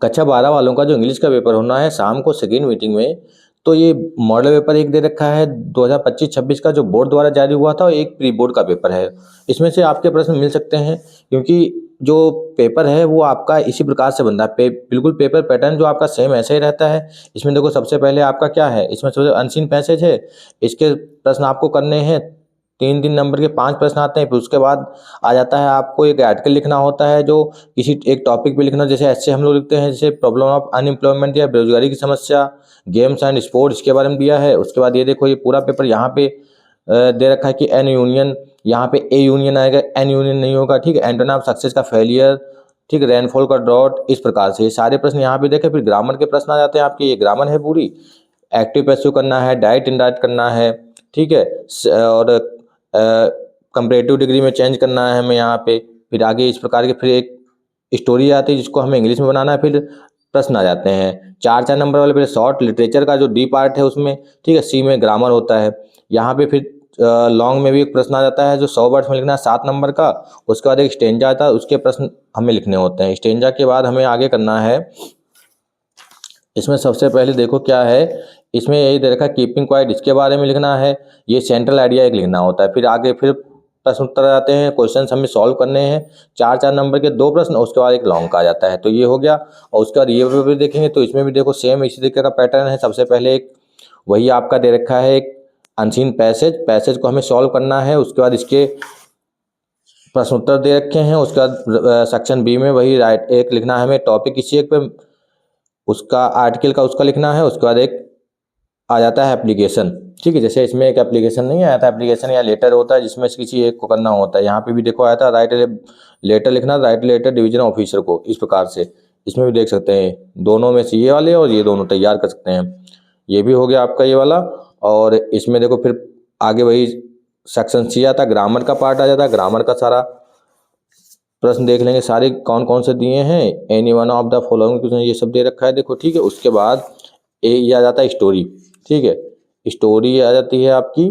कक्षा 12 वालों का जो इंग्लिश का पेपर होना है शाम को सेकेंड मीटिंग में, तो ये मॉडल पेपर एक दे रखा है 2025-26 का जो बोर्ड द्वारा जारी हुआ था, और एक प्री बोर्ड का पेपर है। इसमें से आपके प्रश्न मिल सकते हैं, क्योंकि जो पेपर है वो आपका इसी प्रकार से बनता है। बिल्कुल पेपर पैटर्न जो आपका सेम ऐसा ही रहता है। इसमें देखो सबसे पहले आपका क्या है, इसमें सबसे अनसीन पैसेज है, इसके प्रश्न आपको करने हैं। 3-3 नंबर के 5 प्रश्न आते हैं। फिर उसके बाद आ जाता है आपको एक आर्टिकल लिखना होता है, जो किसी एक टॉपिक पे लिखना, जैसे ऐसे हम लोग लिखते हैं, जैसे प्रॉब्लम ऑफ अनएम्प्लॉयमेंट या बेरोजगारी की समस्या, गेम्स एंड स्पोर्ट्स के बारे में दिया है। उसके बाद ये देखो ये पूरा पेपर यहाँ पे दे रखा है कि एन यूनियन, यहाँ पे ए यूनियन आएगा, एन यूनियन नहीं होगा, ठीक है। एंटोनिम ऑफ सक्सेस का फेलियर, ठीक है, रेनफॉल का ड्रॉट, इस प्रकार से ये सारे प्रश्न यहाँ पे देखें। फिर ग्रामर के प्रश्न आ जाते हैं आपके, ये ग्रामर है पूरी। एक्टिव पैसिव करना है, डायरेक्ट इनडायरेक्ट करना है, ठीक है, और कंपैरेटिव डिग्री में चेंज करना है हमें यहाँ पे। फिर आगे इस प्रकार के फिर एक स्टोरी आती है जिसको हमें इंग्लिश में बनाना है। फिर प्रश्न आ जाते हैं 4-4 नंबर वाले। फिर शॉर्ट लिटरेचर का जो डी पार्ट है उसमें, ठीक है, सी में ग्रामर होता है। यहाँ पे फिर लॉन्ग में भी एक प्रश्न आ जाता है जो 100 वर्ड्स में लिखना है 7 नंबर का। उसके बाद एक स्टेंजा आता है, उसके प्रश्न हमें लिखने होते हैं। स्टेंजा के बाद हमें आगे करना है, इसमें सबसे पहले देखो क्या है, इसमें यही दे रखा है कीपिंग क्वाइट, इसके बारे में लिखना है। ये सेंट्रल आइडिया एक लिखना होता है। फिर आगे फिर प्रश्न उत्तर आते हैं, क्वेश्चंस हमें सॉल्व करने हैं। 4-4 नंबर के 2 प्रश्न, उसके बाद एक लॉन्ग का आ जाता है। तो ये हो गया। और उसके बाद ये भी देखेंगे तो इसमें भी देखो सेम इसी तरीके का पैटर्न है। सबसे पहले एक वही आपका दे रखा है एक अनसीन पैसेज को हमें सॉल्व करना है। उसके बाद इसके प्रश्न उत्तर दे रखे हैं। उसके बाद सेक्शन बी में वही राइट एक लिखना है हमें टॉपिक, किसी एक पे उसका आर्टिकल का उसका लिखना है। उसके बाद एक आ जाता है एप्लीकेशन, ठीक है। जैसे इसमें एक एप्लीकेशन नहीं आया था, एप्लीकेशन या लेटर होता है जिसमें से किसी एक को करना होता है। यहाँ पे भी देखो आया था राइट लेटर लिखना, राइट लेटर डिवीजन ऑफिसर को, इस प्रकार से। इसमें भी देख सकते हैं दोनों में से ये वाले और ये दोनों तैयार कर सकते हैं। ये भी हो गया आपका ये वाला। और इसमें देखो फिर आगे वही सेक्शन सी आता है, ग्रामर का पार्ट आ जाता है। ग्रामर का सारा प्रश्न देख लेंगे सारे कौन कौन से दिए हैं। Any one of the following, ये सब दे रखा है देखो, ठीक है। उसके बाद ये आ जाता है स्टोरी, ठीक है, स्टोरी आ जाती है आपकी।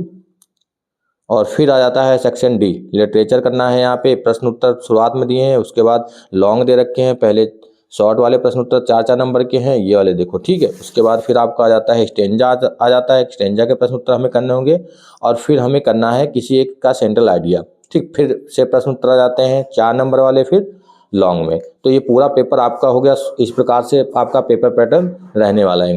और फिर आ जाता है सेक्शन डी, लिटरेचर करना है। यहाँ पे प्रश्न उत्तर शुरुआत में दिए हैं, उसके बाद लॉन्ग दे रखे हैं। पहले शॉर्ट वाले प्रश्न उत्तर 4-4 नंबर के हैं, ये वाले देखो, ठीक है। उसके बाद फिर आपका आ जाता है स्टेंजा आ जाता है। स्टेंजा के प्रश्न उत्तर हमें करने होंगे। और फिर हमें करना है किसी एक का सेंट्रल आइडिया, ठीक। फिर से प्रश्न उत्तर आ जाते हैं 4 नंबर वाले, फिर लॉन्ग में। तो ये पूरा पेपर आपका हो गया। इस प्रकार से आपका पेपर पैटर्न रहने वाला है।